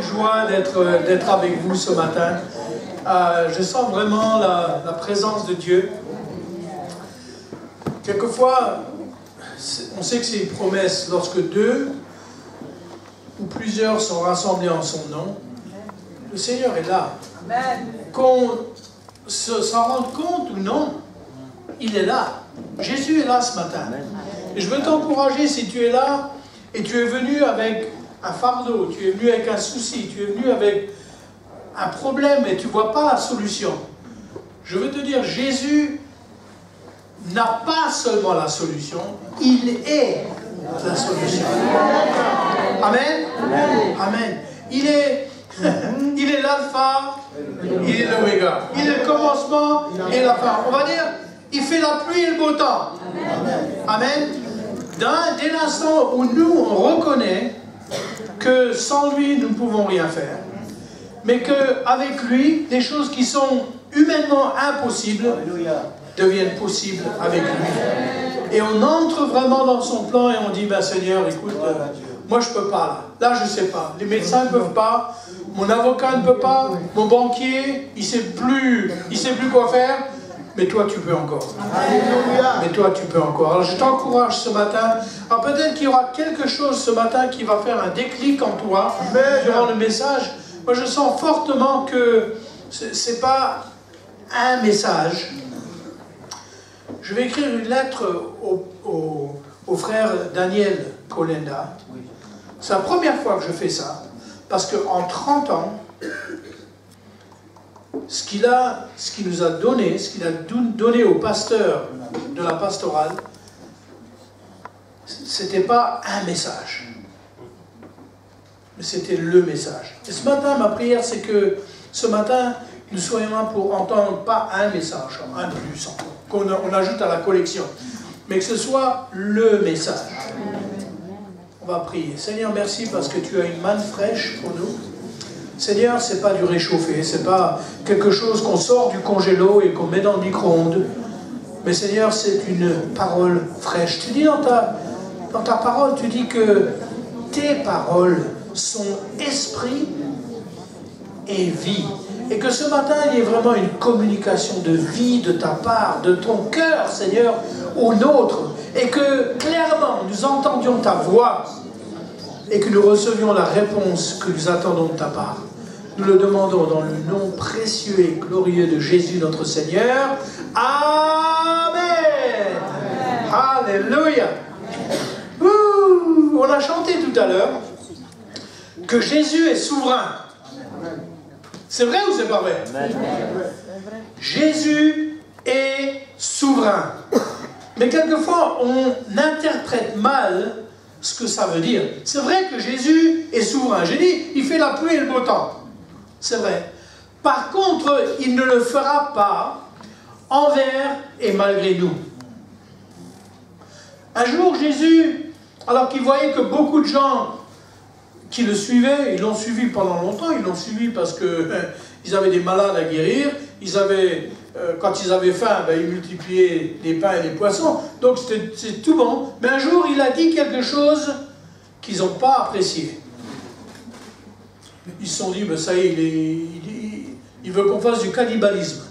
une joie d'être avec vous ce matin. Je sens vraiment la présence de Dieu. Quelquefois, on sait que c'est une promesse. Lorsque deux ou plusieurs sont rassemblés en son nom, le Seigneur est là. Qu'on s'en rende compte ou non, il est là. Jésus est là ce matin. Et je veux t'encourager, si tu es là et tu es venu avec un fardeau, tu es venu avec un souci, tu es venu avec un problème et tu ne vois pas la solution. Je veux te dire, Jésus n'a pas seulement la solution, il est la solution. Amen. Amen. Il est l'alpha, il est l'oméga. Il est le commencement et la fin. On va dire, il fait la pluie et le beau temps. Amen. Dès l'instant où nous, on reconnaît que sans lui, nous ne pouvons rien faire, mais qu'avec lui, des choses qui sont humainement impossibles deviennent possibles avec lui. Et on entre vraiment dans son plan et on dit, ben Seigneur, écoute, moi je ne peux pas là. Là, je ne sais pas. Les médecins ne peuvent pas. Mon avocat ne peut pas. Mon banquier, il ne sait plus quoi faire. Mais toi, tu peux encore. Alléluia. Mais toi, tu peux encore. Alors, je t'encourage ce matin. Alors, peut-être qu'il y aura quelque chose ce matin qui va faire un déclic en toi durant le message. Moi, je sens fortement que ce n'est pas un message. Je vais écrire une lettre au frère Daniel Kolenda. C'est la première fois que je fais ça. Parce qu'en 30 ans, ce qu'il nous a donné, ce qu'il a donné aux pasteurs de la pastorale, c'était pas un message, mais c'était le message. Et ce matin, ma prière, c'est que ce matin, nous soyons là pour entendre pas un message, un de plus, qu'on ajoute à la collection, mais que ce soit le message. On va prier. Seigneur, merci parce que tu as une manne fraîche pour nous. Seigneur, ce n'est pas du réchauffé, ce n'est pas quelque chose qu'on sort du congélo et qu'on met dans le micro-ondes. Mais Seigneur, c'est une parole fraîche. Tu dis dans ta parole, tu dis que tes paroles sont esprit et vie. Et que ce matin, il y ait vraiment une communication de vie de ta part, de ton cœur, Seigneur, au nôtre. Et que clairement, nous entendions ta voix et que nous recevions la réponse que nous attendons de ta part. Nous le demandons dans le nom précieux et glorieux de Jésus notre Seigneur. Amen. Alléluia. On a chanté tout à l'heure que Jésus est souverain. C'est vrai ou c'est pas vrai? Jésus est souverain. Mais quelquefois, on interprète mal ce que ça veut dire. C'est vrai que Jésus est souverain. J'ai dit, il fait la pluie et le beau temps. C'est vrai. Par contre, il ne le fera pas envers et malgré nous. Un jour, Jésus, alors qu'il voyait que beaucoup de gens qui le suivaient, ils l'ont suivi pendant longtemps, ils l'ont suivi parce qu'ils avaient des malades à guérir, quand ils avaient faim, ils multipliaient les pains et les poissons, donc c'est tout bon. Mais un jour, il a dit quelque chose qu'ils n'ont pas apprécié. Ils se sont dit, ça y est, il veut qu'on fasse du cannibalisme.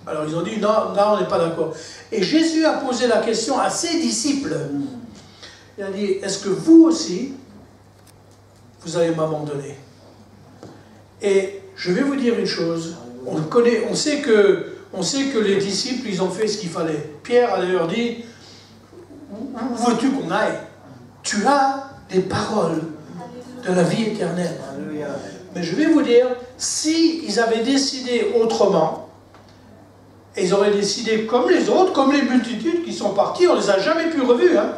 Alors ils ont dit, non, on n'est pas d'accord. Et Jésus a posé la question à ses disciples. Il a dit, est-ce que vous aussi, vous allez m'abandonner? Et je vais vous dire une chose, on sait que les disciples, ils ont fait ce qu'il fallait. Pierre a d'ailleurs dit, où veux-tu qu'on aille? Tu as des paroles de la vie éternelle. Mais je vais vous dire, s'ils avaient décidé autrement, et ils auraient décidé comme les autres, comme les multitudes qui sont partis, on ne les a jamais plus revus. Hein?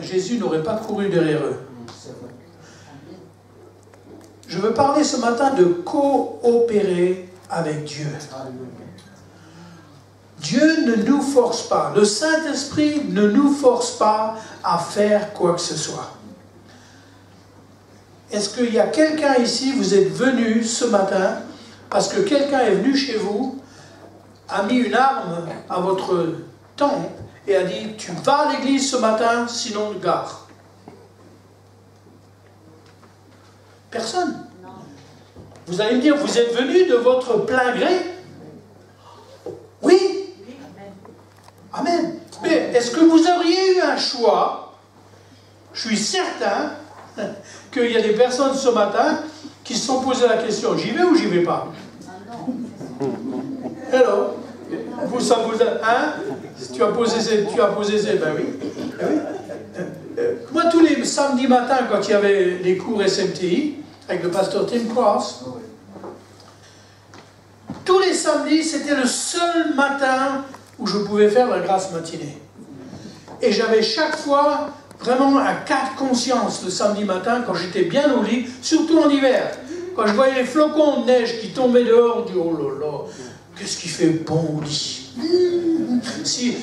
Jésus n'aurait pas couru derrière eux. Je veux parler ce matin de coopérer avec Dieu. Dieu ne nous force pas, le Saint-Esprit ne nous force pas à faire quoi que ce soit. Est-ce qu'il y a quelqu'un ici, vous êtes venu ce matin, parce que quelqu'un est venu chez vous, a mis une arme à votre tempe et a dit, tu vas à l'église ce matin, sinon gare. Personne. Vous allez me dire, vous êtes venu de votre plein gré? Oui. Amen. Mais est-ce que vous auriez eu un choix? Je suis certain qu'il y a des personnes ce matin qui se sont posées la question, j'y vais ou j'y vais pas? Hello. Vous, ça vous a... Hein? Tu as posé, ben oui. Ben oui. Moi, tous les samedis matins, quand il y avait les cours SMTI, avec le pasteur Tim Cross, tous les samedis, c'était le seul matin où je pouvais faire la grâce matinée. Et j'avais chaque fois vraiment un cas de conscience le samedi matin, quand j'étais bien au lit, surtout en hiver. Quand je voyais les flocons de neige qui tombaient dehors, je dis, oh là là, qu'est-ce qui fait bon au lit. Si,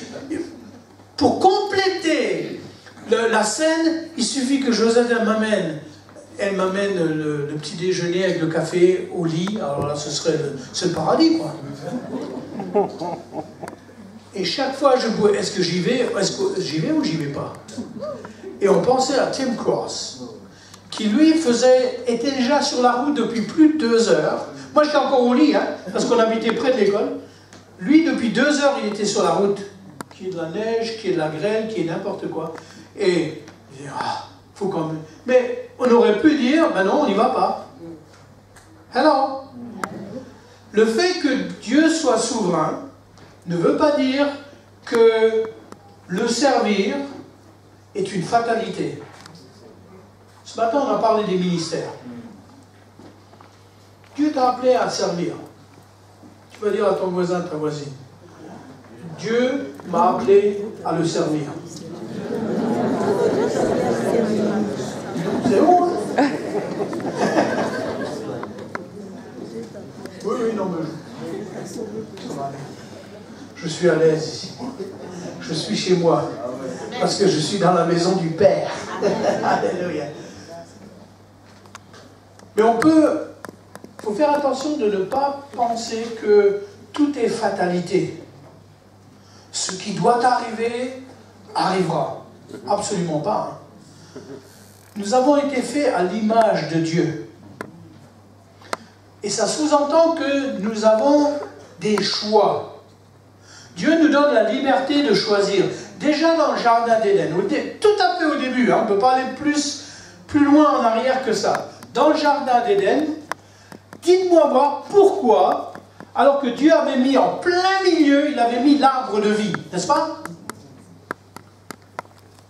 pour compléter la scène, il suffit que Josette elle m'amène le petit déjeuner avec le café au lit. Alors là, c'est le paradis, quoi. Et chaque fois, est-ce que j'y vais? Est-ce que j'y vais ou j'y vais pas? Et on pensait à Tim Cross, qui lui était déjà sur la route depuis plus de 2 heures. Moi, j'étais encore au lit, hein, parce qu'on habitait près de l'école. Lui, depuis 2 heures, il était sur la route. Qui est de la neige, qui est de la grêle, qui est n'importe quoi. Et il dit, faut quand même... Mais on aurait pu dire, ben non, on n'y va pas. Alors, le fait que Dieu soit souverain ne veut pas dire que le servir est une fatalité. Ce matin, on a parlé des ministères. Dieu t'a appelé à servir. Tu vas dire à ton voisin, ta voisine, Dieu m'a appelé à le servir. C'est bon, hein? Oui, non, mais je suis à l'aise ici. Je suis chez moi. Parce que je suis dans la maison du Père. Alléluia. Mais il faut faire attention de ne pas penser que tout est fatalité. Ce qui doit arriver, arrivera. Absolument pas. Nous avons été faits à l'image de Dieu. Et ça sous-entend que nous avons des choix. Dieu nous donne la liberté de choisir. Déjà dans le jardin d'Éden, tout à fait au début, hein, on ne peut pas aller plus loin en arrière que ça. Dans le jardin d'Éden, dites-moi voir pourquoi, alors que Dieu avait mis en plein milieu, il avait mis l'arbre de vie, n'est-ce pas?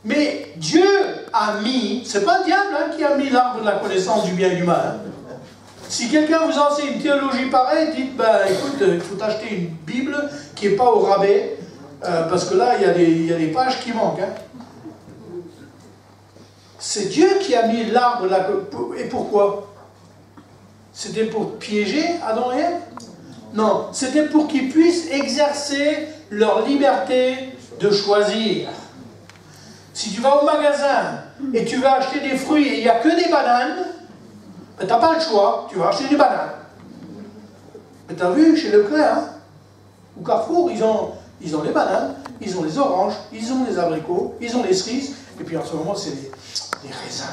Mais Dieu a mis, c'est pas le diable hein, qui a mis l'arbre de la connaissance du bien et du mal. Hein. Si quelqu'un vous enseigne une théologie pareille, dites, ben écoute, il faut t'acheter une Bible qui n'est pas au rabais, parce que là, il y a des pages qui manquent. Hein. C'est Dieu qui a mis l'arbre de la connaissance. Et pourquoi? C'était pour piéger Adam et Ève? Non, c'était pour qu'ils puissent exercer leur liberté de choisir. Si tu vas au magasin et tu vas acheter des fruits et il n'y a que des bananes, ben, tu n'as pas le choix, tu vas acheter des bananes. Mais tu as vu, chez Leclerc, hein, ou Carrefour, ils ont les bananes, ils ont les oranges, ils ont les abricots, ils ont les cerises, et puis en ce moment, c'est les raisins.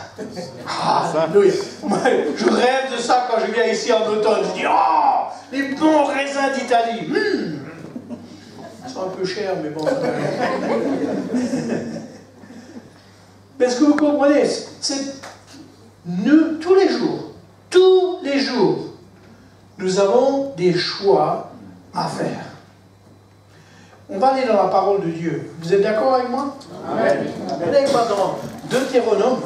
Ah, alléluia. Moi, je rêve de ça quand je viens ici en automne. Je dis, oh, les bons raisins d'Italie. Ils sont un peu chers, mais bon. Mais ce que vous comprenez, c'est nous, tous les jours, nous avons des choix à faire. On va aller dans la parole de Dieu. Vous êtes d'accord avec moi? Amen. Allez avec moi dans Deutéronome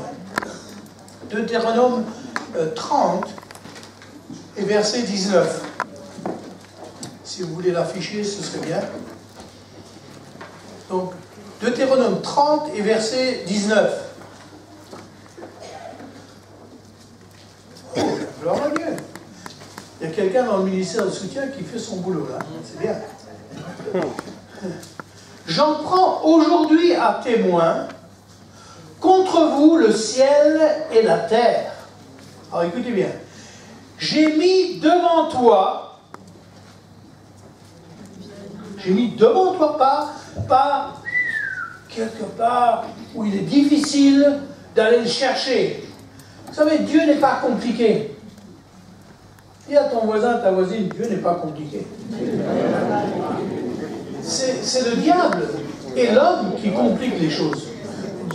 30 et verset 19. Si vous voulez l'afficher, ce serait bien. Donc, Deutéronome 30 et verset 19. Oh, gloire à Dieu. Il y a quelqu'un dans le ministère de soutien qui fait son boulot là. C'est bien. J'en prends aujourd'hui à témoin contre vous le ciel et la terre. Alors écoutez bien. J'ai mis devant toi, pas quelque part où il est difficile d'aller le chercher. Vous savez, Dieu n'est pas compliqué. Dis à ton voisin, ta voisine, Dieu n'est pas compliqué. C'est le diable et l'homme qui compliquent les choses.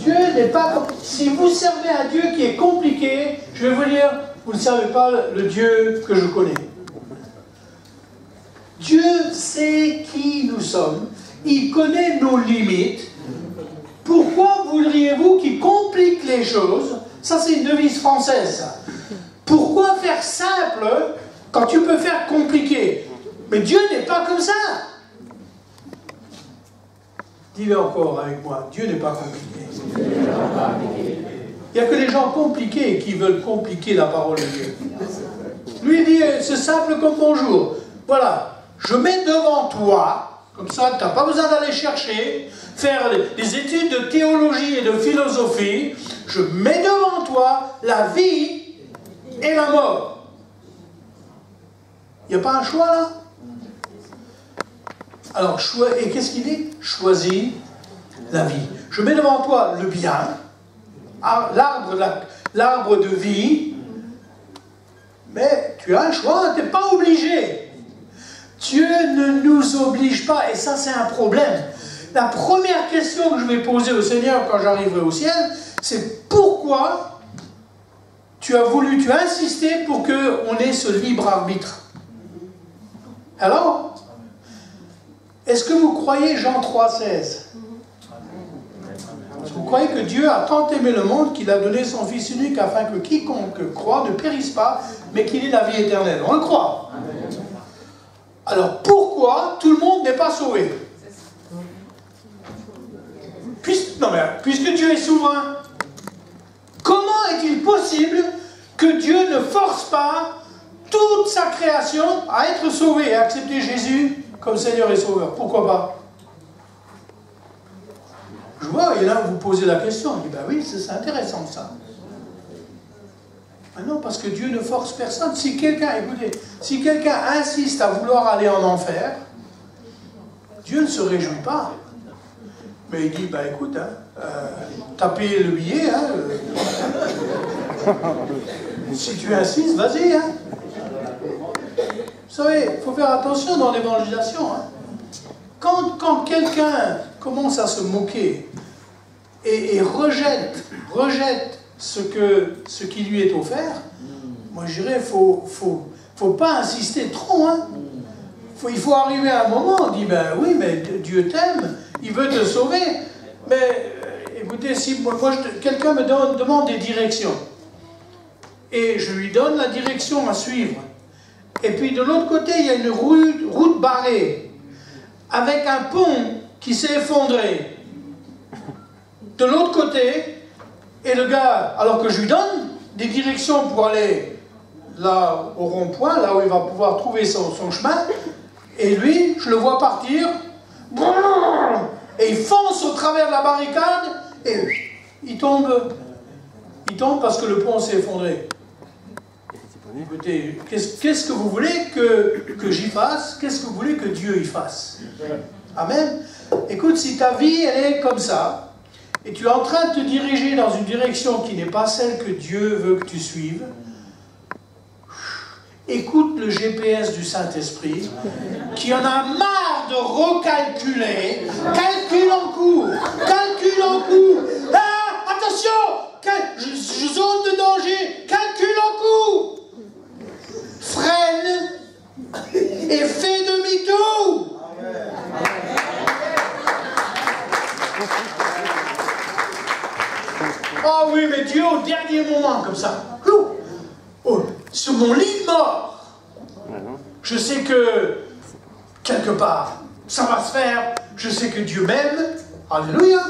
Dieu n'est pas... Si vous servez un Dieu qui est compliqué, je vais vous dire, vous ne servez pas le Dieu que je connais. Dieu sait qui nous sommes. Il connaît nos limites. Pourquoi voudriez-vous qu'il complique les choses? Ça, c'est une devise française, ça. Pourquoi faire simple quand tu peux faire compliqué? Mais Dieu n'est pas comme ça. Dis-le encore avec moi, Dieu n'est pas compliqué. Il n'y a que les gens compliqués qui veulent compliquer la parole de Dieu. Lui dit, c'est simple comme bonjour. Voilà, je mets devant toi, comme ça, tu n'as pas besoin d'aller chercher, faire des études de théologie et de philosophie. Je mets devant toi la vie et la mort. Il n'y a pas un choix là? Alors, et qu'est-ce qu'il dit? Choisis la vie. Je mets devant toi le bien, l'arbre de vie, mais tu as un choix, tu n'es pas obligé. Dieu ne nous oblige pas, et ça c'est un problème. La première question que je vais poser au Seigneur quand j'arriverai au ciel, c'est pourquoi tu as insisté pour qu'on ait ce libre arbitre. Alors, est-ce que vous croyez Jean 3,16? Est-ce que vous croyez que Dieu a tant aimé le monde qu'il a donné son Fils unique afin que quiconque croit ne périsse pas, mais qu'il ait la vie éternelle? On le croit. Alors pourquoi tout le monde n'est pas sauvé? Puisque Dieu est souverain, comment est-il possible que Dieu ne force pas toute sa création à être sauvée et à accepter Jésus comme Seigneur et Sauveur? Pourquoi pas? Je vois, et là vous posez la question, on dit, ben oui, c'est intéressant ça. Ah non, parce que Dieu ne force personne. Si quelqu'un insiste à vouloir aller en enfer, Dieu ne se réjouit pas. Mais il dit, ben écoute, t'as payé le billet, si tu insistes, vas-y. Vous savez, il faut faire attention dans l'évangélisation. Quand quelqu'un commence à se moquer et rejette ce qui lui est offert, moi je dirais, faut pas insister trop. Il faut arriver à un moment, on dit, ben oui, mais Dieu t'aime, il veut te sauver. Mais écoutez, si quelqu'un me demande des directions, et je lui donne la direction à suivre, et puis de l'autre côté, il y a une route barrée, avec un pont qui s'est effondré. De l'autre côté, et le gars, alors que je lui donne des directions pour aller là au rond-point, là où il va pouvoir trouver son chemin, et lui, je le vois partir, et il fonce au travers de la barricade, et il tombe parce que le pont s'est effondré. Écoutez, qu'est-ce que vous voulez que j'y fasse? Qu'est-ce que vous voulez que Dieu y fasse? Amen. Écoute, si ta vie, elle est comme ça, et tu es en train de te diriger dans une direction qui n'est pas celle que Dieu veut que tu suives, écoute le GPS du Saint-Esprit, qui en a marre de recalculer, calcul en cours, ah, attention, zone de danger, calcul en cours, freine et fais demi-tour. Ah oui, mais Dieu au dernier moment, comme ça, sur mon lit de mort, je sais que quelque part ça va se faire, je sais que Dieu m'aime, alléluia,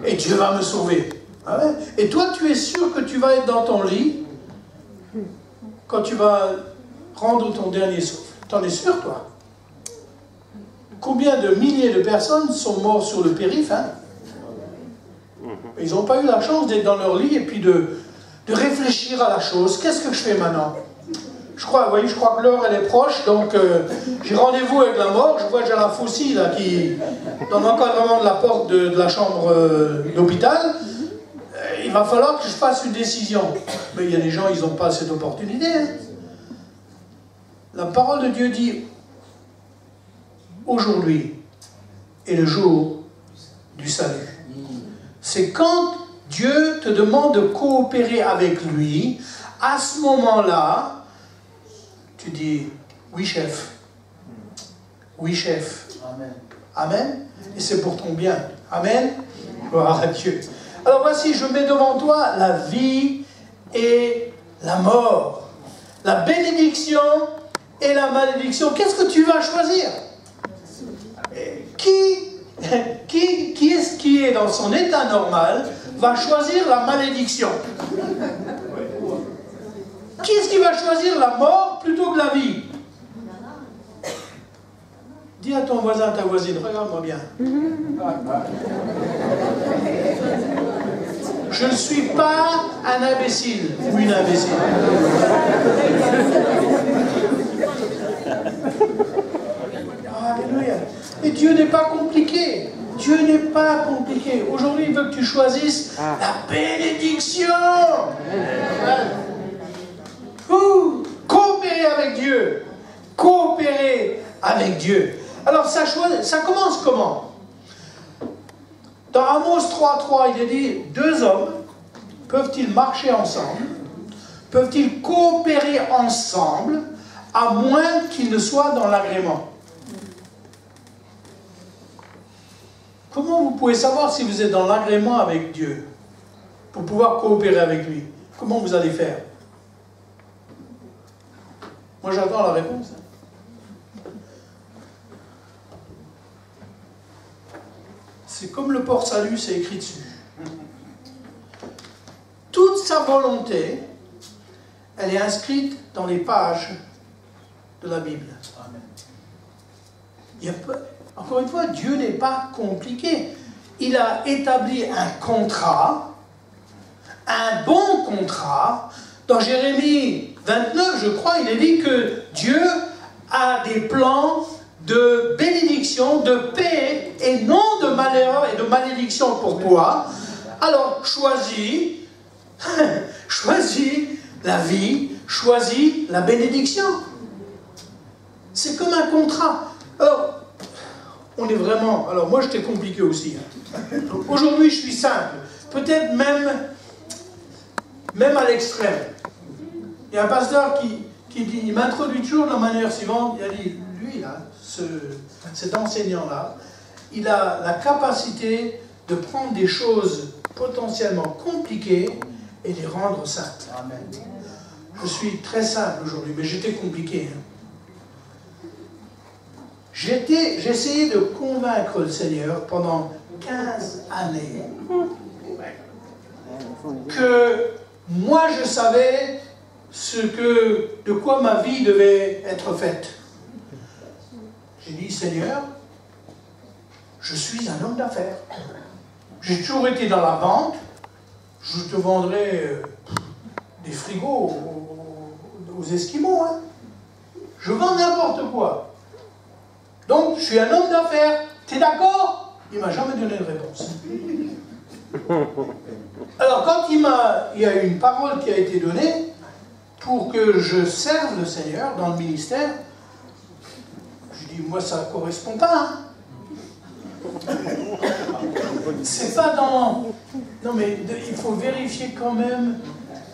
et Dieu va me sauver. Ah ouais? Et toi, tu es sûr que tu vas être dans ton lit quand tu vas rendre ton dernier souffle? T'en es sûr, toi? Combien de milliers de personnes sont morts sur le périph', Ils n'ont pas eu la chance d'être dans leur lit et puis de réfléchir à la chose. Qu'est-ce que je fais maintenant? Je crois que l'heure elle est proche, donc j'ai rendez-vous avec la mort. Je vois que j'ai la faucille là qui, dans l'encadrement de la porte de la chambre d'hôpital. il va falloir que je fasse une décision. Mais il y a des gens, ils n'ont pas cette opportunité. Hein. La parole de Dieu dit, aujourd'hui est le jour du salut. C'est quand Dieu te demande de coopérer avec lui, à ce moment-là, tu dis, oui chef. Oui chef. Amen. Amen. Et c'est pour ton bien. Amen. Gloire à Dieu. Alors voici, je mets devant toi la vie et la mort. La bénédiction et la malédiction. Qu'est-ce que tu vas choisir? Qui est-ce qui est dans son état normal va choisir la malédiction? Qui est-ce qui va choisir la mort plutôt que la vie? Dis à ton voisin, ta voisine, regarde-moi bien. Je ne suis pas un imbécile ou une imbécile. Alléluia. Et Dieu n'est pas compliqué. Dieu n'est pas compliqué. Aujourd'hui, il veut que tu choisisses la bénédiction. Coopérer avec Dieu. Coopérer avec Dieu. Alors, ça commence comment? Dans Amos 3.3, il est dit, deux hommes peuvent-ils marcher ensemble? Peuvent-ils coopérer ensemble à moins qu'ils ne soient dans l'agrément? Comment vous pouvez savoir si vous êtes dans l'agrément avec Dieu pour pouvoir coopérer avec lui? Comment vous allez faire? Moi, j'attends la réponse. C'est comme le port-salut, c'est écrit dessus. Toute sa volonté, elle est inscrite dans les pages de la Bible. Encore une fois, Dieu n'est pas compliqué. Il a établi un contrat, un bon contrat. Dans Jérémie 29, je crois, il est dit que Dieu a des plans de bénédiction, de paix, et non de malheur et de malédiction pour toi. Alors, choisis la vie, choisis la bénédiction. C'est comme un contrat. Alors, on est vraiment... Alors, moi, j'étais compliqué aussi. Aujourd'hui, je suis simple. Peut-être même à l'extrême. Il y a un pasteur qui dit, il m'introduit toujours de la manière suivante. Il a dit, lui, là, cet enseignant-là, il a la capacité de prendre des choses potentiellement compliquées et les rendre simples. Amen. Je suis très simple aujourd'hui, mais j'étais compliqué. J'essayais de convaincre le Seigneur pendant 15 années que moi je savais de quoi ma vie devait être faite. J'ai dit, Seigneur, je suis un homme d'affaires. J'ai toujours été dans la vente. Je te vendrai des frigos aux Esquimaux. Hein. Je vends n'importe quoi. Donc, je suis un homme d'affaires. T'es d'accord? Il ne m'a jamais donné de réponse. Alors, quand il y a eu une parole qui a été donnée pour que je serve le Seigneur dans le ministère, je dis, moi, ça ne correspond pas. Hein. C'est pas dans... Non, mais il faut vérifier quand même.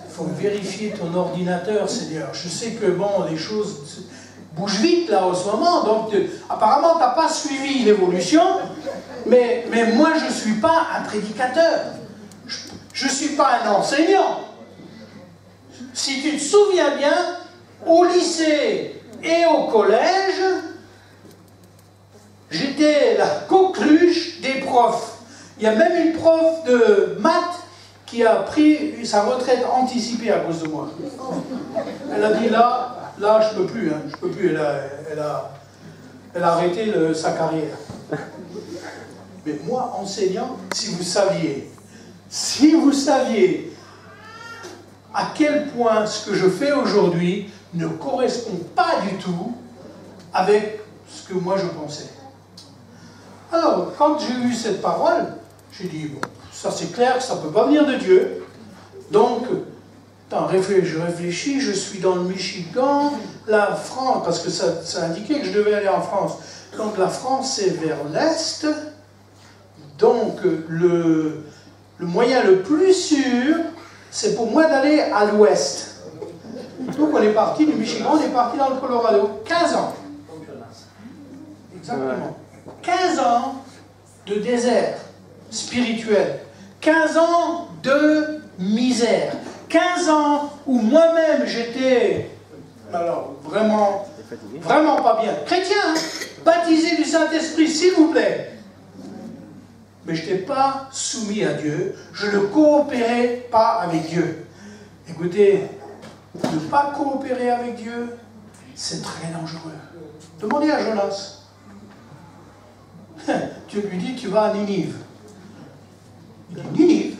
Il faut vérifier ton ordinateur, Seigneur. Je sais que, bon, les choses bougent vite, là, en ce moment. Donc, apparemment, tu n'as pas suivi l'évolution. Mais moi, je ne suis pas un prédicateur. Je ne suis pas un enseignant. Si tu te souviens bien, au lycée et au collège, j'étais la coqueluche des profs. Il y a même une prof de maths qui a pris sa retraite anticipée à cause de moi. Elle a dit là je peux plus, hein, je peux plus. Elle a arrêté sa carrière. Mais moi, enseignant, si vous saviez à quel point ce que je fais aujourd'hui ne correspond pas du tout avec ce que moi je pensais. Alors, quand j'ai eu cette parole, J'ai dit, bon, ça c'est clair que ça ne peut pas venir de Dieu. Donc, je réfléchis, je suis dans le Michigan, la France, parce que ça indiquait que je devais aller en France. Donc la France c'est vers l'Est. Donc le moyen le plus sûr, c'est pour moi d'aller à l'Ouest. Donc on est parti du Michigan, on est parti dans le Colorado. 15 ans. Exactement. 15 ans de désert spirituel. 15 ans de misère. 15 ans où moi-même j'étais, alors vraiment pas bien. Chrétien, hein, baptisé du Saint-Esprit, s'il vous plaît. Mais je n'étais pas soumis à Dieu, je ne coopérais pas avec Dieu. Écoutez, ne pas coopérer avec Dieu, c'est très dangereux. Demandez à Jonas. Dieu lui dit, tu vas à Ninive. Il dit, Ninive?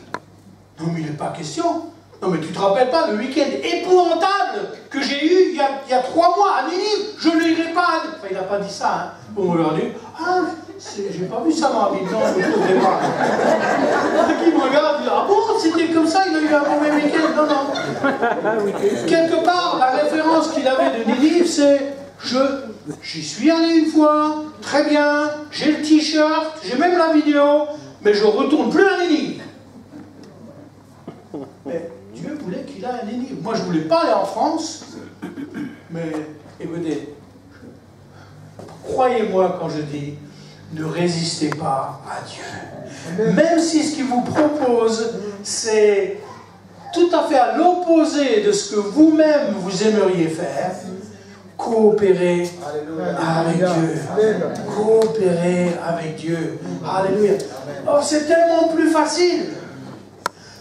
Non, mais il n'est pas question. Non, mais tu ne te rappelles pas le week-end épouvantable que j'ai eu il y a 3 mois à Ninive? Je n'irai pas. Enfin, il n'a pas dit ça, hein. Bon, on leur dit, ah, j'ai pas vu ça dans la Bible, non, je ne trouverai pas. Qui me regarde, il dit, ah bon, c'était comme ça, il a eu un mauvais week-end. Non, non. Quelque part, la référence qu'il avait de Ninive, c'est, j'y suis allé une fois, très bien, j'ai le t-shirt, j'ai même la vidéo, mais je ne retourne plus à Ninive. Mais Dieu voulait qu'il aille à Ninive. Moi, je ne voulais pas aller en France, mais écoutez, croyez-moi quand je dis, ne résistez pas à Dieu. Même si ce qu'il vous propose, c'est tout à fait à l'opposé de ce que vous-même vous aimeriez faire, coopérez avec Dieu. Coopérez avec Dieu. Alléluia. Oh, c'est tellement plus facile.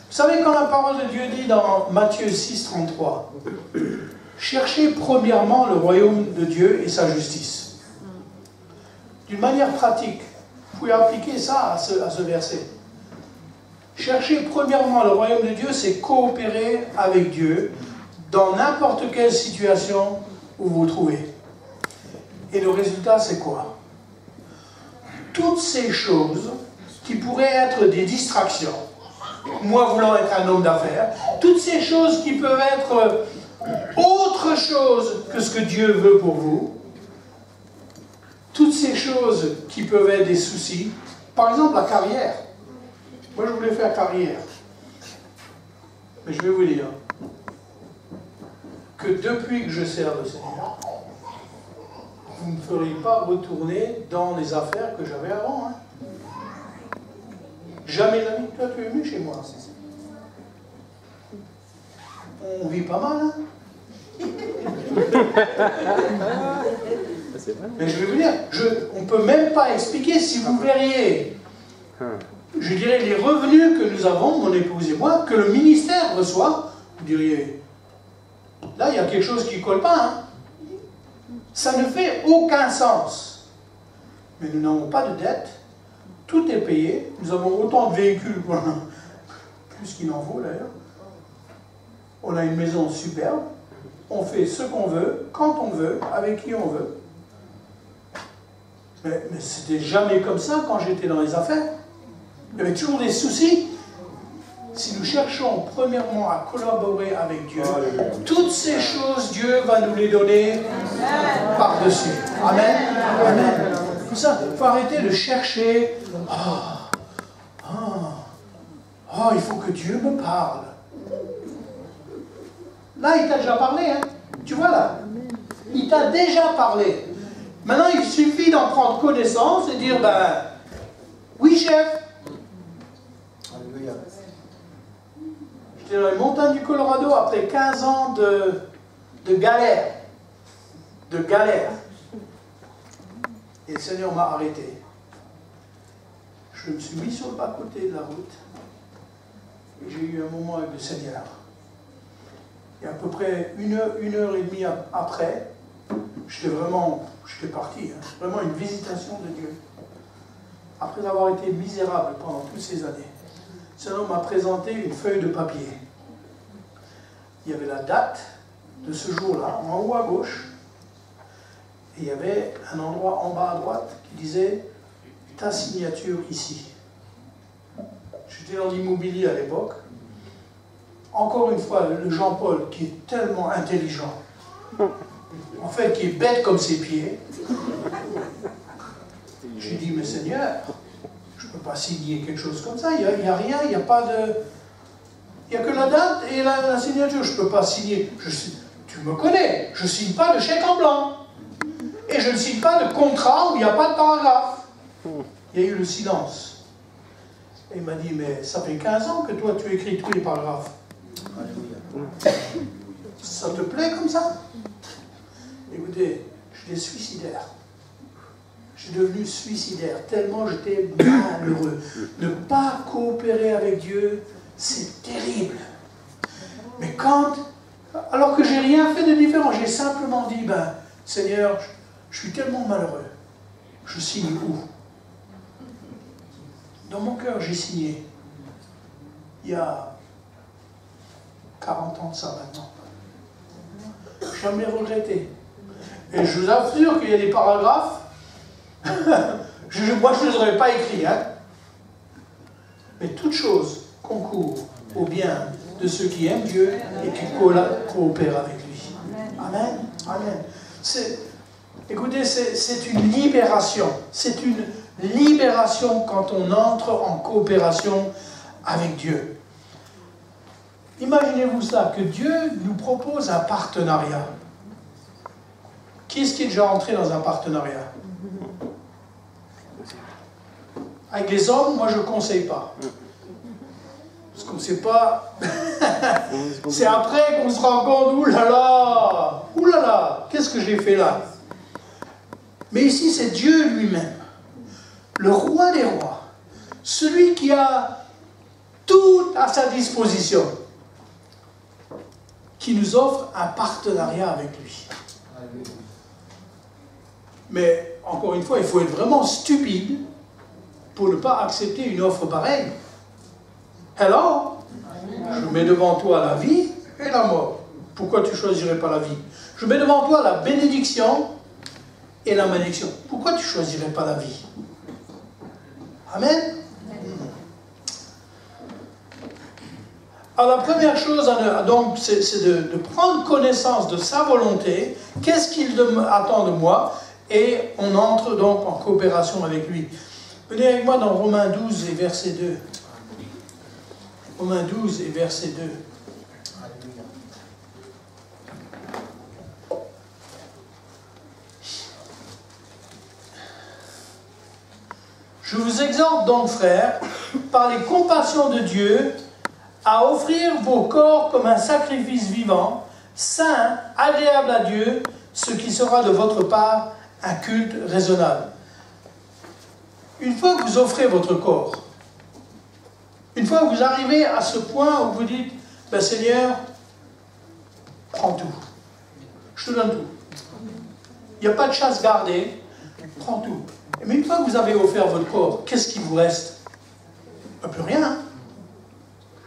Vous savez quand la parole de Dieu dit dans Matthieu 6, 33, cherchez premièrement le royaume de Dieu et sa justice. D'une manière pratique, vous pouvez appliquer ça à ce verset. Chercher premièrement le royaume de Dieu, c'est coopérer avec Dieu dans n'importe quelle situation où vous vous trouvez. Et le résultat, c'est quoi? Toutes ces choses qui pourraient être des distractions, moi voulant être un homme d'affaires, toutes ces choses qui peuvent être autre chose que ce que Dieu veut pour vous, toutes ces choses qui peuvent être des soucis, par exemple la carrière. Moi je voulais faire carrière. Mais je vais vous dire que depuis que je sers le Seigneur, vous ne me feriez pas retourner dans les affaires que j'avais avant. Hein. Jamais la vie. Toi tu es venu chez moi. On vit pas mal, hein. Mais je vais vous dire, on ne peut même pas expliquer, si vous verriez, je dirais, les revenus que nous avons, mon épouse et moi, que le ministère reçoit, vous diriez, là, il y a quelque chose qui ne colle pas. Hein. Ça ne fait aucun sens. Mais nous n'avons pas de dette, tout est payé, nous avons autant de véhicules, plus qu'il en faut d'ailleurs. On a une maison superbe, on fait ce qu'on veut, quand on veut, avec qui on veut. Mais c'était jamais comme ça quand j'étais dans les affaires. Il y avait toujours des soucis. Si nous cherchons premièrement à collaborer avec Dieu, toutes ces choses, Dieu va nous les donner par-dessus. Amen. Amen. Tout ça, il faut arrêter de chercher. Il faut que Dieu me parle. Là, il t'a déjà parlé, hein? Tu vois là? Il t'a déjà parlé. Maintenant, il suffit d'en prendre connaissance et dire, ben, oui, chef. Alléluia. J'étais dans les montagnes du Colorado après 15 ans de galère. De galère. Et le Seigneur m'a arrêté. Je me suis mis sur le bas-côté de la route. Et j'ai eu un moment avec le Seigneur. Et à peu près une heure et demie après, j'étais parti, hein, vraiment une visitation de Dieu. Après avoir été misérable pendant toutes ces années, le Seigneur m'a présenté une feuille de papier. Il y avait la date de ce jour-là, en haut à gauche, et il y avait un endroit en bas à droite qui disait « ta signature ici ». J'étais dans l'immobilier à l'époque. Encore une fois, le Jean-Paul, qui est tellement intelligent, en fait, qui est bête comme ses pieds, j'ai dit, mais Seigneur, je ne peux pas signer quelque chose comme ça, il n'y a rien, il n'y a pas de... Il n'y a que la date et la signature, je ne peux pas signer. Tu me connais, je ne signe pas de chèque en blanc. Et je ne signe pas de contrat où il n'y a pas de paragraphe. Il y a eu le silence. Et il m'a dit, mais ça fait 15 ans que toi tu écris tous les paragraphes. Ça te plaît comme ça? Écoutez, j'étais suicidaire. Je suis devenu suicidaire, tellement j'étais malheureux. Ne pas coopérer avec Dieu, c'est terrible. Mais alors que j'ai rien fait de différent, j'ai simplement dit, ben, Seigneur, je suis tellement malheureux. Je signe où? Dans mon cœur, j'ai signé. Il y a 40 ans de ça maintenant. Jamais regretté. Et je vous assure qu'il y a des paragraphes, moi je ne les aurais pas écrits. Hein. Mais toute chose concourt au bien de ceux qui aiment Dieu et qui coopèrent avec lui. Amen. Amen. Écoutez, c'est une libération. C'est une libération quand on entre en coopération avec Dieu. Imaginez-vous ça, que Dieu nous propose un partenariat. Qui est-ce qui est déjà entré dans un partenariat? Avec les hommes, moi je ne conseille pas. Parce qu'on ne sait pas... C'est après qu'on se rend compte, oulala, qu'est-ce que j'ai fait là? Mais ici, c'est Dieu lui-même, le roi des rois, celui qui a tout à sa disposition, qui nous offre un partenariat avec lui. Mais, encore une fois, il faut être vraiment stupide pour ne pas accepter une offre pareille. Alors, je mets devant toi la vie et la mort. Pourquoi tu ne choisirais pas la vie? Je mets devant toi la bénédiction et la malédiction. Pourquoi tu ne choisirais pas la vie? Amen. Alors la première chose, donc, c'est de prendre connaissance de sa volonté. Qu'est-ce qu'il attend de moi? Et on entre donc en coopération avec lui. Venez avec moi dans Romains 12 et verset 2. Romains 12 et verset 2. Je vous exhorte donc, frères, par les compassions de Dieu, à offrir vos corps comme un sacrifice vivant, saint, agréable à Dieu, ce qui sera de votre part un culte raisonnable. Une fois que vous offrez votre corps, une fois que vous arrivez à ce point où vous dites, ben Seigneur, prends tout, je te donne tout. Il n'y a pas de chasse gardée, prends tout. Mais une fois que vous avez offert votre corps, qu'est-ce qui vous reste? Plus rien.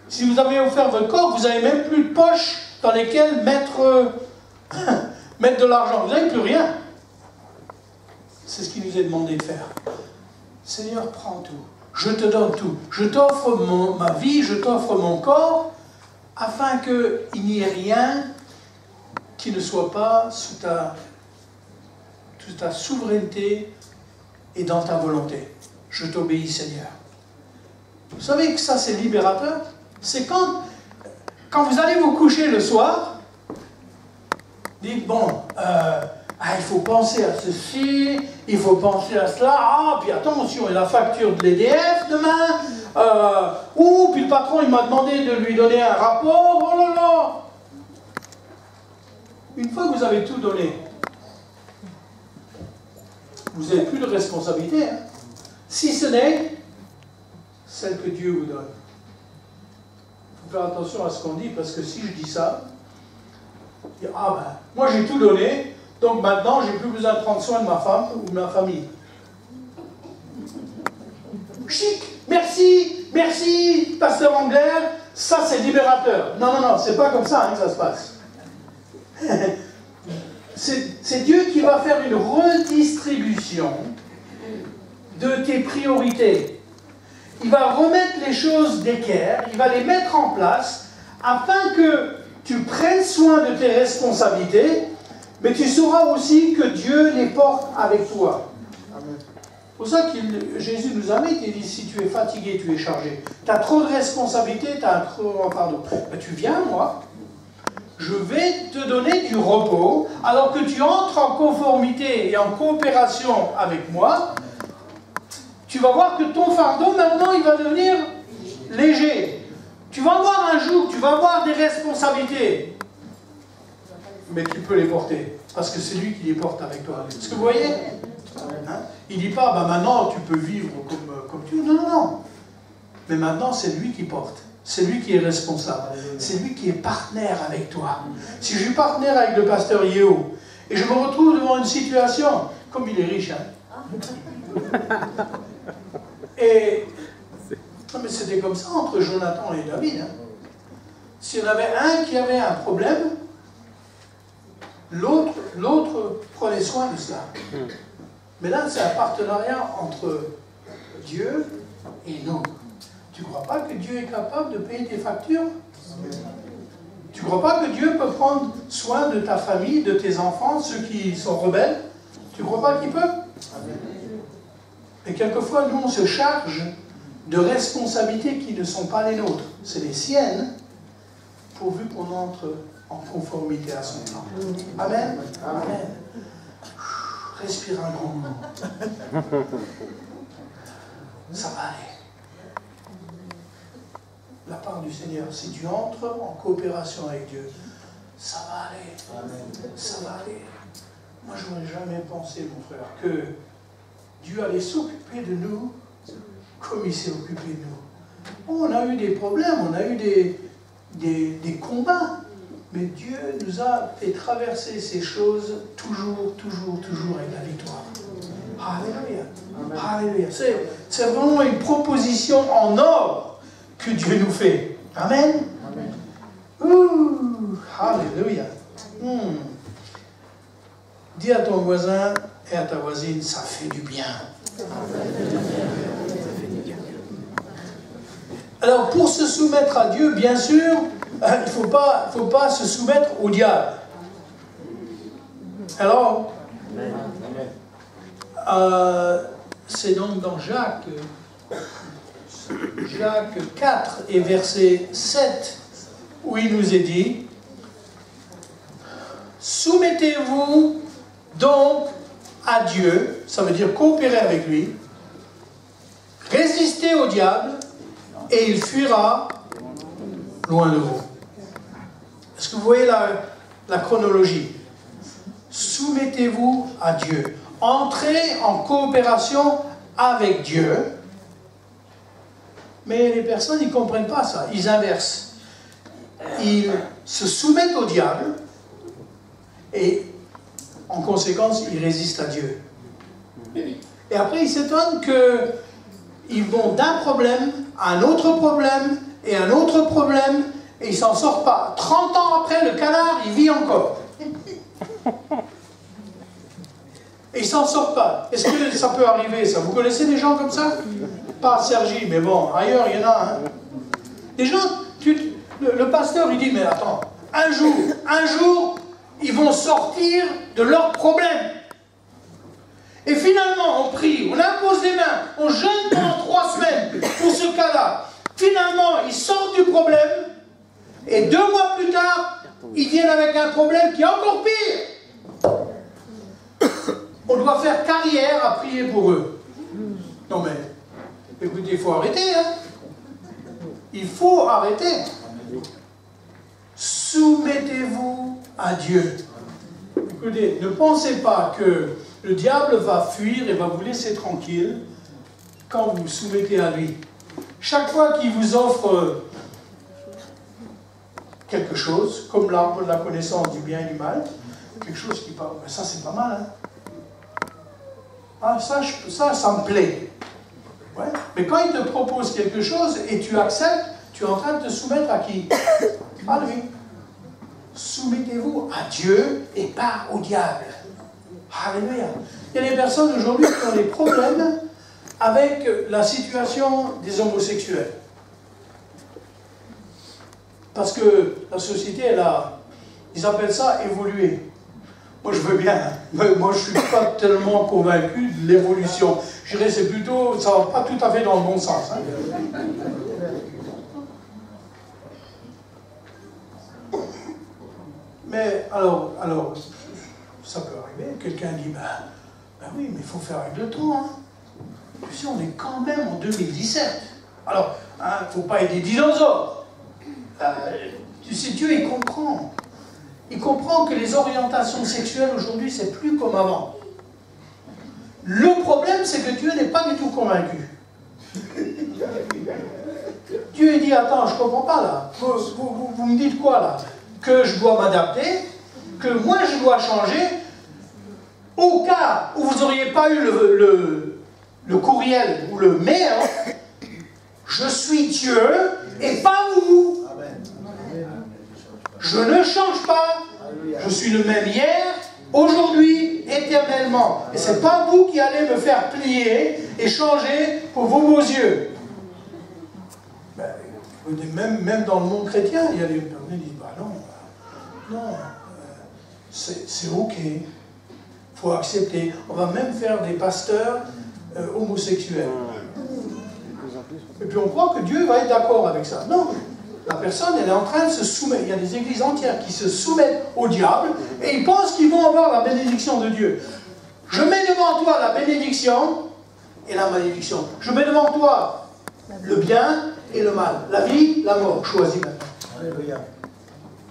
Si vous avez offert votre corps, vous n'avez même plus de poche dans lesquelles mettre de l'argent. Vous n'avez plus rien. C'est ce qui nous est demandé de faire. Seigneur, prends tout. Je te donne tout. Je t'offre ma vie, je t'offre mon corps, afin qu'il n'y ait rien qui ne soit pas sous ta souveraineté et dans ta volonté. Je t'obéis, Seigneur. Vous savez que ça, c'est libérateur. C'est quand vous allez vous coucher le soir, dites, bon, il faut penser à ceci, il faut penser à cela, puis attention, et la facture de l'EDF demain, puis le patron, il m'a demandé de lui donner un rapport, oh là là. Une fois que vous avez tout donné, vous n'avez plus de responsabilité, hein, si ce n'est celle que Dieu vous donne. Il faut faire attention à ce qu'on dit, parce que si je dis ça, moi j'ai tout donné, donc maintenant j'ai plus besoin de prendre soin de ma femme ou de ma famille. Chic, merci, pasteur Angler, ça c'est libérateur. Non, c'est pas comme ça que ça se passe. C'est Dieu qui va faire une redistribution de tes priorités. il va remettre les choses d'équerre, il va les mettre en place, afin que tu prennes soin de tes responsabilités, mais tu sauras aussi que Dieu les porte avec toi. C'est pour ça que Jésus nous a mis, il dit, si tu es fatigué, tu es chargé. Tu as trop de responsabilités, tu as trop... Pardon. Ben, tu viens, moi, je vais te donner du repos, alors que tu entres en conformité et en coopération avec moi, tu vas voir que ton fardeau, maintenant, il va devenir léger. Tu vas voir un jour, tu vas avoir des responsabilités, mais tu peux les porter, parce que c'est lui qui les porte avec toi. Est-ce que vous voyez, hein? Il ne dit pas, bah maintenant tu peux vivre comme tu veux. Non, non, non. Mais maintenant, c'est lui qui porte. C'est lui qui est responsable. C'est lui qui est partenaire avec toi. Si je suis partenaire avec le pasteur Yeo, et je me retrouve devant une situation, comme il est riche, hein, et... Non, mais c'était comme ça entre Jonathan et David. Hein. S'il y en avait un qui avait un problème, l'autre prenait soin de cela. Mais là, c'est un partenariat entre Dieu et nous. Tu ne crois pas que Dieu est capable de payer tes factures? Tu ne crois pas que Dieu peut prendre soin de ta famille, de tes enfants, ceux qui sont rebelles? Tu ne crois pas qu'il peut? Et quelquefois, nous, on se charge de responsabilités qui ne sont pas les nôtres. C'est les siennes, pourvu qu'on entre en conformité à son temps. Amen. Amen. Respire un grand moment. Ça va aller. La part du Seigneur, si tu entres en coopération avec Dieu, ça va aller. Amen. Ça va aller. Moi, je n'aurais jamais pensé, mon frère, que Dieu allait s'occuper de nous comme il s'est occupé de nous. Bon, on a eu des problèmes, on a eu des combats, mais Dieu nous a fait traverser ces choses toujours avec la victoire. Alléluia. Alléluia. C'est vraiment une proposition en or que Dieu nous fait. Amen. Amen. Alléluia. Dis à ton voisin et à ta voisine, ça fait du bien. Alors, pour se soumettre à Dieu, bien sûr, il ne faut pas se soumettre au diable. Alors, c'est donc dans Jacques 4 et verset 7 où il nous est dit, soumettez-vous donc à Dieu, ça veut dire coopérer avec lui, résistez au diable et il fuira loin de vous. Est-ce que vous voyez la chronologie? Soumettez-vous à Dieu. Entrez en coopération avec Dieu. Mais les personnes, ils ne comprennent pas ça. Ils inversent. Ils se soumettent au diable et, en conséquence, ils résistent à Dieu. Et après, ils s'étonnent qu'ils vont d'un problème à un autre problème et un autre problème et ils ne s'en sortent pas. 30 ans après, le canard, il vit encore. Et ils ne s'en sortent pas. Est-ce que ça peut arriver, ça? Vous connaissez des gens comme ça? Pas Sergi, mais bon, ailleurs, il y en a. Hein. Des gens, le pasteur, il dit, mais attends, un jour, ils vont sortir de leurs problèmes. Et finalement, on prie, on impose les mains, on jeûne pendant 3 semaines pour ce cas-là. Finalement, ils sortent du problème, et 2 mois plus tard, ils viennent avec un problème qui est encore pire. On doit faire carrière à prier pour eux. Non mais, écoutez, il faut arrêter, hein. Il faut arrêter. Soumettez-vous à Dieu. Écoutez, ne pensez pas que le diable va fuir et va vous laisser tranquille quand vous vous soumettez à lui. Chaque fois qu'il vous offre quelque chose, comme l'arbre de la connaissance du bien et du mal, quelque chose qui parle, ça c'est pas mal, hein. Ah, ça me plaît. Ouais. Mais quand il te propose quelque chose et tu acceptes, tu es en train de te soumettre à qui? À lui. Soumettez-vous à Dieu et pas au diable. Alléluia. Il y a des personnes aujourd'hui qui ont des problèmes avec la situation des homosexuels. Parce que la société, ils appellent ça évoluer. Moi, je veux bien. Moi, je ne suis pas tellement convaincu de l'évolution. Je dirais, c'est plutôt, ça ne va pas tout à fait dans le bon sens. Hein. Mais alors, ça peut arriver. Quelqu'un dit, ben oui, mais il faut faire avec le temps. Hein. Tu sais, on est quand même en 2017. Alors, il ne faut pas être des dinosaures. Tu sais, Dieu, il comprend. Il comprend que les orientations sexuelles aujourd'hui, c'est plus comme avant. Le problème, c'est que Dieu n'est pas du tout convaincu. Dieu dit, attends, je ne comprends pas là. Vous me dites quoi là? Que je dois m'adapter, que moi je dois changer, au cas où vous n'auriez pas eu le courriel ou le mail, je suis Dieu et pas vous. Je ne change pas. Je suis le même hier, aujourd'hui, éternellement. Et ce n'est pas vous qui allez me faire plier et changer pour vos beaux yeux. Même dans le monde chrétien, il y a des personnes qui disent, non, c'est ok. Il faut accepter. On va même faire des pasteurs homosexuels. Et puis on croit que Dieu va être d'accord avec ça. Non. La personne, elle est en train de se soumettre. Il y a des églises entières qui se soumettent au diable et ils pensent qu'ils vont avoir la bénédiction de Dieu. Je mets devant toi la bénédiction et la malédiction. Je mets devant toi le bien et le mal. La vie, la mort. Choisis maintenant. Alléluia.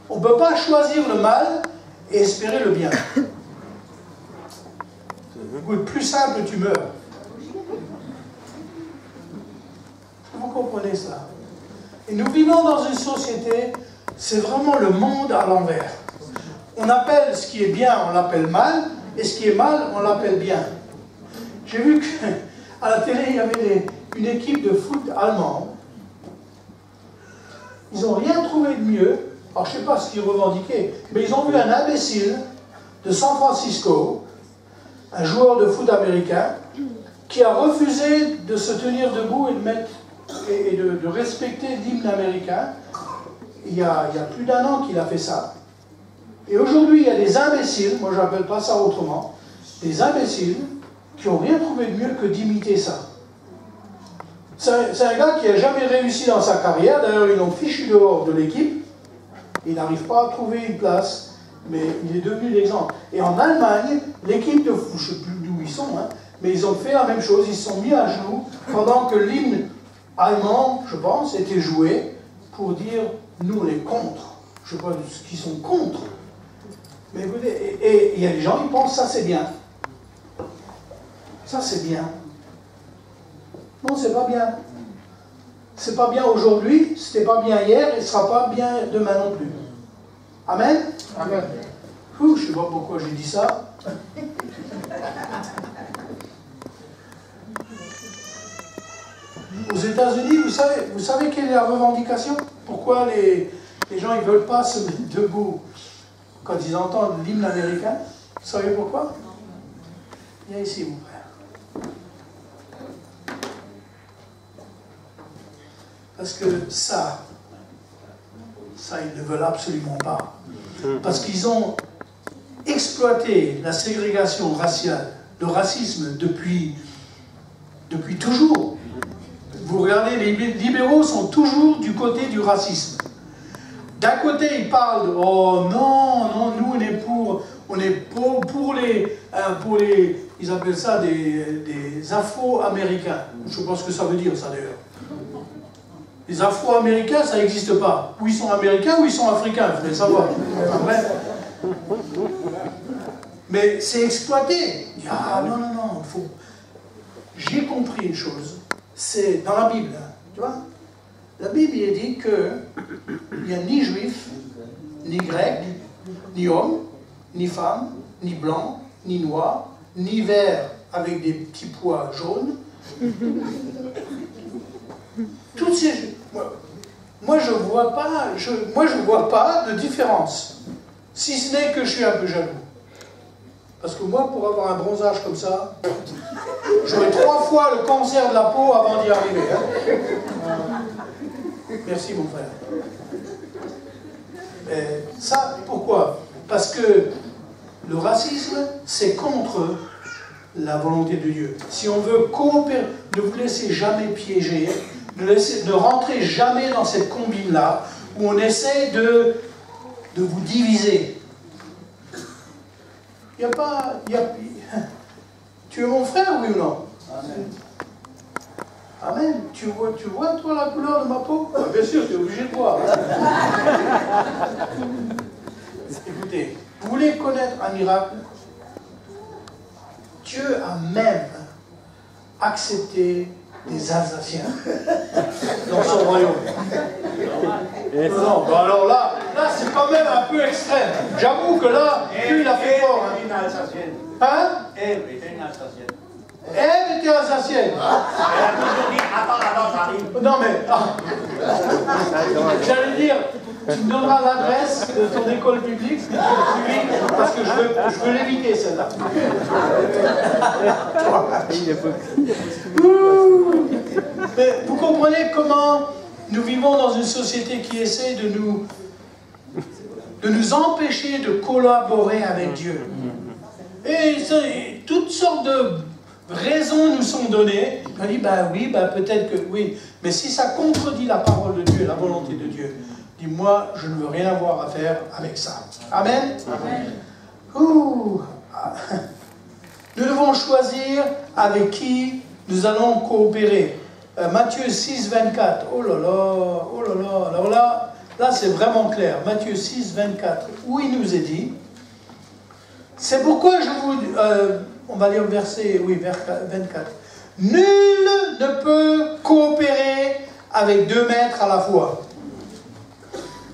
On ne peut pas choisir le mal et espérer le bien. Plus simple, tu meurs. Vous comprenez ça? Et nous vivons dans une société, c'est vraiment le monde à l'envers. On appelle ce qui est bien, on l'appelle mal, et ce qui est mal, on l'appelle bien. J'ai vu qu'à la télé, il y avait une équipe de foot allemande. Ils n'ont rien trouvé de mieux. Alors, je ne sais pas ce qu'ils revendiquaient, mais ils ont vu un imbécile de San Francisco, un joueur de foot américain, qui a refusé de se tenir debout et de respecter l'hymne américain. Il y a plus d'1 an qu'il a fait ça. Et aujourd'hui, il y a des imbéciles, moi je n'appelle pas ça autrement, des imbéciles qui n'ont rien trouvé de mieux que d'imiter ça. C'est un gars qui n'a jamais réussi dans sa carrière, d'ailleurs ils l'ont fichu dehors de l'équipe. Il n'arrive pas à trouver une place, mais il est devenu l'exemple. Et en Allemagne, l'équipe de foot, je ne sais plus d'où ils sont, hein, mais ils ont fait la même chose, ils se sont mis à genoux pendant que l'hymne allemand, je pense, était joué pour dire nous on est contre. Je ne sais pas ce qu'ils sont contre. Mais écoutez, et il y a des gens qui pensent ça c'est bien. Ça c'est bien. Non, c'est pas bien. C'est pas bien aujourd'hui, c'était pas bien hier, et ce sera pas bien demain non plus. Amen? Amen. Je ne sais pas pourquoi j'ai dit ça. Aux États-Unis, vous savez quelle est la revendication? Pourquoi les gens ne veulent pas se mettre debout quand ils entendent l'hymne américain? Vous savez pourquoi? Viens ici, mon frère. Parce que ça, ils ne veulent absolument pas. Parce qu'ils ont exploité la ségrégation raciale, le racisme depuis toujours. Vous regardez, les libéraux sont toujours du côté du racisme. D'un côté, ils parlent de « Oh non, nous on est pour les ils appellent ça des Afro-Américains. Je ne sais pas ce que ça veut dire, ça d'ailleurs. Les Afro-Américains, ça n'existe pas. Ou ils sont américains ou ils sont africains, il faudrait savoir. Enfin, bref. Mais c'est exploité. Ah non, faut... J'ai compris une chose. C'est dans la Bible, tu vois. La Bible, il est dit qu'il n'y a ni juif, ni grec, ni homme, ni femme, ni blanc, ni noir, ni vert avec des petits pois jaunes. Toutes ces... Moi, je vois pas de différence. Si ce n'est que je suis un peu jaloux. Parce que moi, pour avoir un bronzage comme ça, J'aurai 3 fois le cancer de la peau avant d'y arriver. Hein. Merci mon frère. Mais ça, pourquoi? Parce que le racisme, c'est contre la volonté de Dieu. Si on veut coopérer, ne vous laissez jamais piéger, ne rentrez jamais dans cette combine-là, où on essaie de vous diviser. Il n'y a pas... Tu es mon frère, oui ou non? Amen. Amen. Tu vois, toi, la couleur de ma peau? Bien sûr, tu es obligé de voir. Écoutez, vous voulez connaître un miracle? Dieu a même accepté des Alsaciens dans son royaume. Non, alors là c'est quand même un peu extrême. J'avoue que là, Dieu il a fait fort. Une Alsacienne. Hein? Ève était une Alsacienne. Ève était Alsacienne. Elle a toujours dit, attends, j'arrive. Non mais, j'allais dire, tu me donneras l'adresse de ton école publique, parce que je veux l'éviter celle-là. Mais vous comprenez comment nous vivons dans une société qui essaie de nous empêcher de collaborer avec Dieu. Et toutes sortes de raisons nous sont données. On dit, oui, peut-être que oui. Mais si ça contredit la parole de Dieu, la volonté de Dieu, dis-moi, je ne veux rien avoir à faire avec ça. Amen. Amen. Ouh. Nous devons choisir avec qui nous allons coopérer. Matthieu 6, 24. Oh là là. Alors là c'est vraiment clair. Matthieu 6, 24, où il nous est dit, c'est pourquoi je vous... on va lire verset 24. Nul ne peut coopérer avec 2 maîtres à la fois.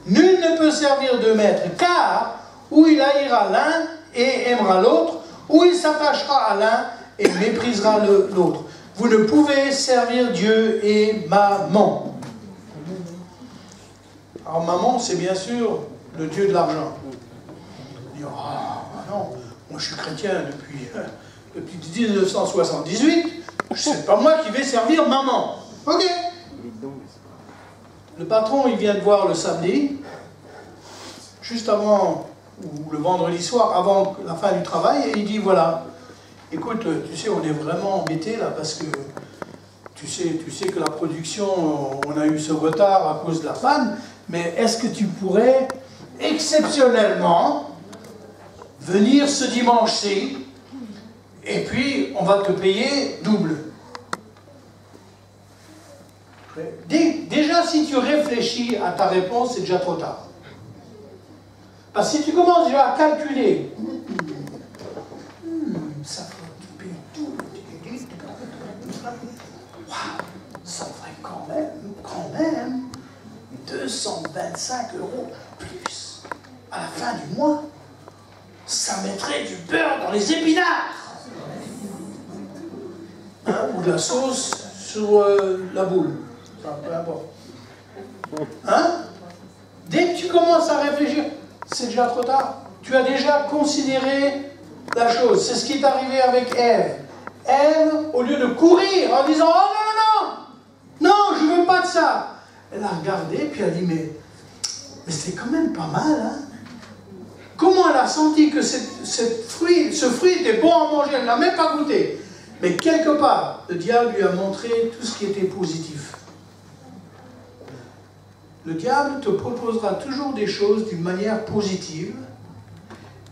Nul ne peut servir 2 maîtres, car ou il haïra l'un et aimera l'autre, ou il s'attachera à l'un et méprisera l'autre. Vous ne pouvez servir Dieu et maman. Alors maman, c'est bien sûr le Dieu de l'argent. On dit, non, moi je suis chrétien depuis 1978, c'est pas moi qui vais servir maman. Ok. Le patron, il vient te voir le samedi, juste avant, ou le vendredi soir, avant la fin du travail, et il dit, voilà, écoute, tu sais, on est vraiment embêté là, parce que tu sais que la production, on a eu ce retard à cause de la panne, mais est-ce que tu pourrais, exceptionnellement, venir ce dimanche-ci, et puis on va te payer double. Déjà, si tu réfléchis à ta réponse, c'est déjà trop tard. Parce que si tu commences déjà à calculer, ça ferait tu payes tout, ça ferait quand même 225 € plus à la fin du mois. Ça mettrait du beurre dans les épinards. Ou de la sauce sur la boule. Enfin, peu importe. Dès que tu commences à réfléchir, c'est déjà trop tard. Tu as déjà considéré la chose. C'est ce qui est arrivé avec Ève. Ève, au lieu de courir en disant « Oh non, je ne veux pas de ça !» Elle a regardé, puis elle a dit « Mais c'est quand même pas mal, hein ?» Comment elle a senti que ce fruit était bon à manger? Elle ne l'a même pas goûté. Mais quelque part, le diable lui a montré tout ce qui était positif. Le diable te proposera toujours des choses d'une manière positive.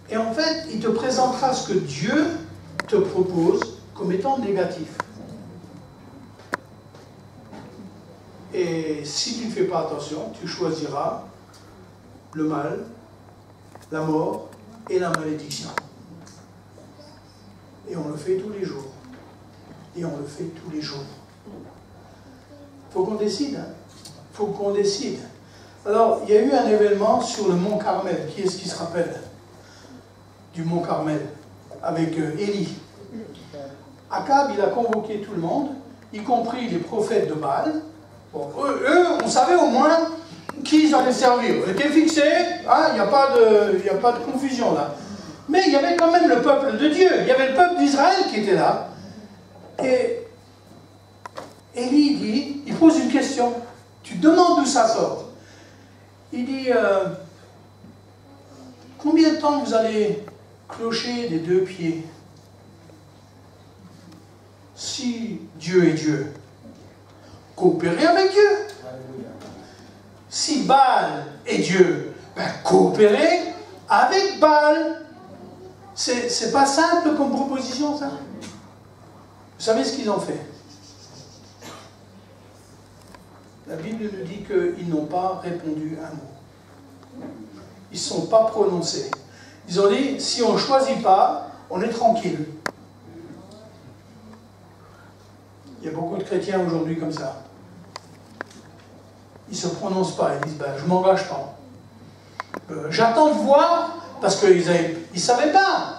Et en fait, il te présentera ce que Dieu te propose comme étant négatif. Et si tu ne fais pas attention, tu choisiras le mal, la mort et la malédiction. Et on le fait tous les jours. Et on le fait tous les jours. Il faut qu'on décide. Il faut qu'on décide. Alors, il y a eu un événement sur le mont Carmel. Qui est-ce qui se rappelle du mont Carmel? Avec Élie. Akab, il a convoqué tout le monde, y compris les prophètes de Baal. Bon, eux, on savait au moins qui ils allaient servir. On était fixés, il n'y a pas de confusion là. Mais il y avait quand même le peuple de Dieu. Il y avait le peuple d'Israël qui était là. Et Élie dit, il pose une question. Tu demandes d'où ça sort. Il dit, combien de temps vous allez clocher des deux pieds? Si Dieu est Dieu, coopérez avec Dieu. Si Baal est Dieu, ben coopérez avec Baal. C'est pas simple comme proposition, ça. Vous savez ce qu'ils ont fait? La Bible nous dit qu'ils n'ont pas répondu un mot. Ils ne sont pas prononcés. Ils ont dit, si on ne choisit pas, on est tranquille. Il y a beaucoup de chrétiens aujourd'hui comme ça. Ils ne se prononcent pas, ils disent, ben, je ne m'engage pas. J'attends de voir, parce qu'ils ne savaient pas.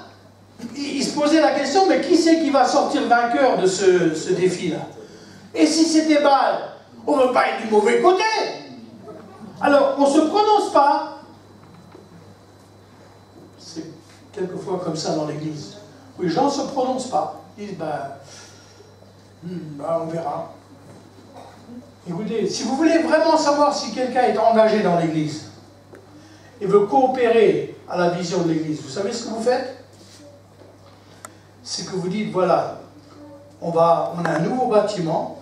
Ils se posaient la question, mais qui c'est qui va sortir vainqueur de ce défi-là? Et si c'était Baal, on ne veut pas être du mauvais côté. Alors, on ne se prononce pas. C'est quelquefois comme ça dans l'Église. Où les gens ne se prononcent pas. Ils disent, on verra. Écoutez, si vous voulez vraiment savoir si quelqu'un est engagé dans l'Église et veut coopérer à la vision de l'Église, vous savez ce que vous faites? C'est que vous dites, voilà, on a un nouveau bâtiment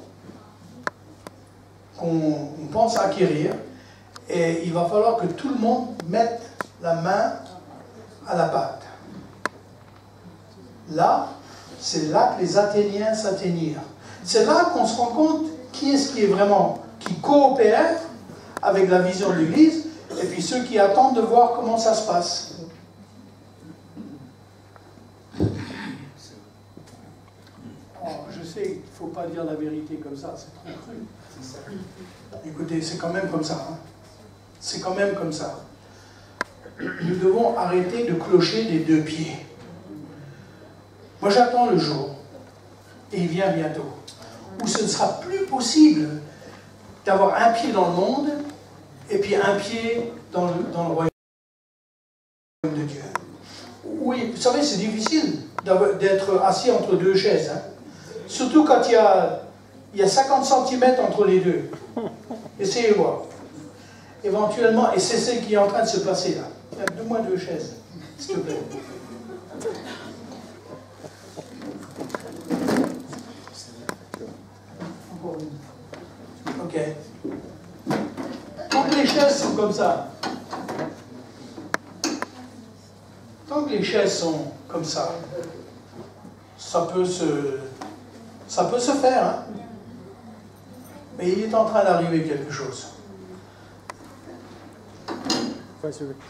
qu'on pense acquérir, et il va falloir que tout le monde mette la main à la pâte. Là, c'est là que les Athéniens s'atteignirent. C'est là qu'on se rend compte qui est-ce qui est vraiment, qui coopère avec la vision de l'Église, et puis ceux qui attendent de voir comment ça se passe. Je sais, il ne faut pas dire la vérité comme ça, c'est trop cru. Écoutez, c'est quand même comme ça. Hein. C'est quand même comme ça. Nous devons arrêter de clocher des deux pieds. Moi, j'attends le jour, et il vient bientôt, où ce ne sera plus possible d'avoir un pied dans le monde, et puis un pied dans le royaume de Dieu. Oui, vous savez, c'est difficile d'être assis entre deux chaises. Hein. Surtout quand il y a 50 cm entre les deux. Essayez de voir. Éventuellement, et c'est ce qui est en train de se passer là. Donne-moi deux chaises, s'il te plaît. Encore une. Ok. Tant que les chaises sont comme ça, tant que les chaises sont comme ça peut se faire, hein? Mais il est en train d'arriver quelque chose.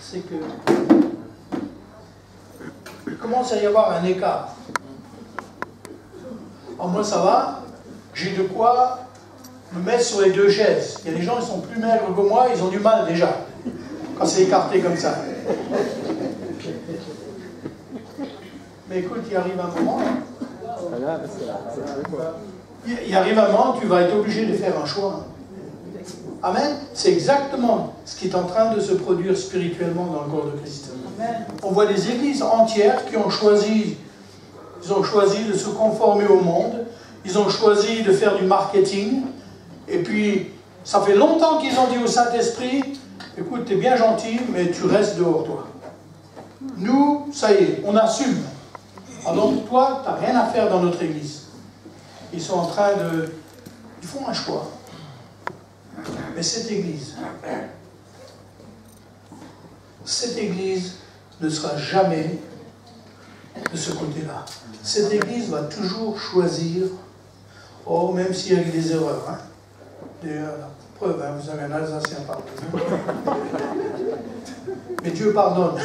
C'est que il commence à y avoir un écart. Alors moi ça va, j'ai de quoi me mettre sur les deux chaises. Il y a des gens qui sont plus maigres que moi, ils ont du mal déjà, quand c'est écarté comme ça. Mais écoute, il arrive un moment, hein. Il arrive un moment, tu vas être obligé de faire un choix. Amen. C'est exactement ce qui est en train de se produire spirituellement dans le corps de Christ. Amen. On voit des églises entières qui ont choisi, de se conformer au monde, ils ont choisi de faire du marketing, et puis ça fait longtemps qu'ils ont dit au Saint-Esprit, écoute, t'es bien gentil, mais tu restes dehors, toi. Nous, ça y est, on assume. Alors toi, tu n'as rien à faire dans notre église. Ils sont en train de... Ils font un choix. Mais cette église ne sera jamais de ce côté-là. Cette église va toujours choisir, même s'il y a eu des erreurs. Hein. La preuve, hein, vous avez un Alsacien partout. Mais Dieu pardonne.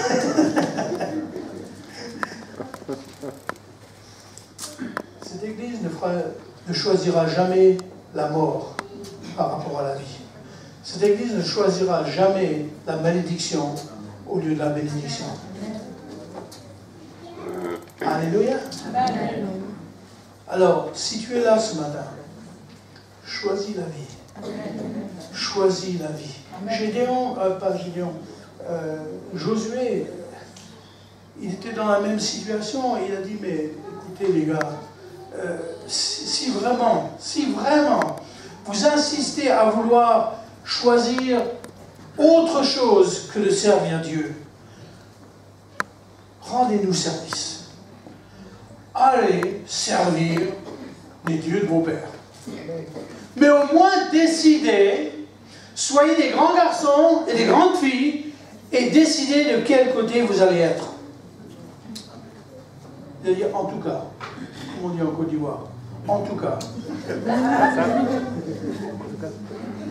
Cette église ne choisira jamais la mort par rapport à la vie. Cette église ne choisira jamais la malédiction au lieu de la bénédiction. Alléluia. Alors, si tu es là ce matin, choisis la vie. Choisis la vie. Josué, il était dans la même situation et il a dit, mais écoutez les gars, si vraiment, vous insistez à vouloir choisir autre chose que de servir Dieu, rendez-nous service. Allez servir les dieux de vos pères. Mais au moins décidez, soyez des grands garçons et des grandes filles, et décidez de quel côté vous allez être. C'est-à-dire, en tout cas, comme on dit en Côte d'Ivoire, en tout cas,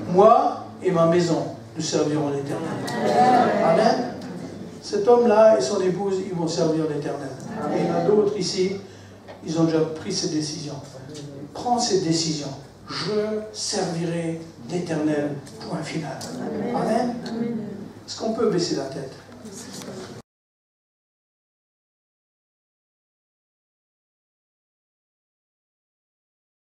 moi et ma maison, nous servirons l'Éternel. Amen. Cet homme-là et son épouse, ils vont servir l'Éternel. Et il y en a d'autres ici, ils ont déjà pris cette décision. Prends cette décision. Je servirai l'Éternel, point final. Amen. Est-ce qu'on peut baisser la tête?